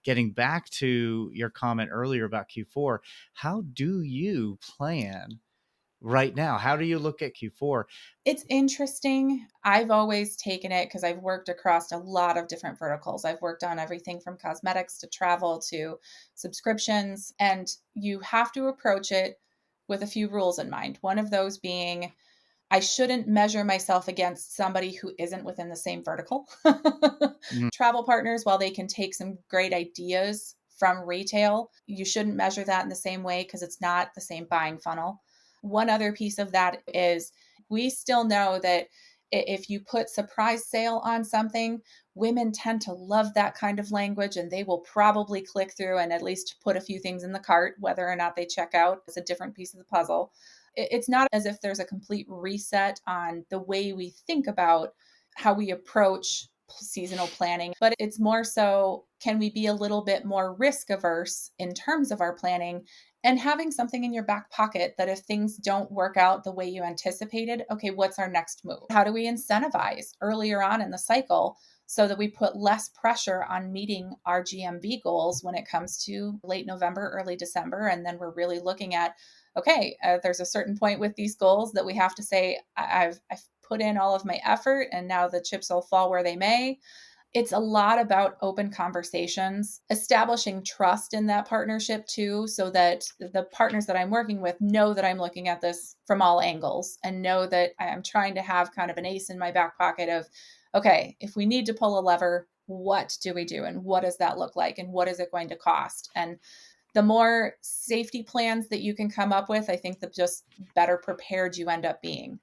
getting back to your comment earlier about Q4, how do you plan right now? How do you look at Q4? It's interesting. I've always taken it because I've worked across a lot of different verticals. I've worked on everything from cosmetics to travel to subscriptions, and you have to approach it with a few rules in mind. One of those being I shouldn't measure myself against somebody who isn't within the same vertical. Mhm. Travel partners, while they can take some great ideas from retail, you shouldn't measure that in the same way because it's not the same buying funnel. One other piece of that is we still know that if you put surprise sale on something, women tend to love that kind of language and they will probably click through and at least put a few things in the cart. Whether or not they check out is a different piece of the puzzle. It's not as if there's a complete reset on the way we think about how we approach seasonal planning, but it's more so can we be a little bit more risk averse in terms of our planning and having something in your back pocket that if things don't work out the way you anticipated, okay, what's our next move? How do we incentivize earlier on in the cycle so that we put less pressure on meeting our GMV goals when it comes to late November, early December? And then we're really looking at, okay, there's a certain point with these goals that we have to say, I've put in all of my effort and now the chips will fall where they may. It's a lot about open conversations, establishing trust in that partnership too, so that the partners that I'm working with know that I'm looking at this from all angles and know that I'm trying to have kind of an ace in my back pocket of, okay, if we need to pull a lever, what do we do? And what does that look like? And what is it going to cost? And the more safety plans that you can come up with, I think the just better prepared you end up being.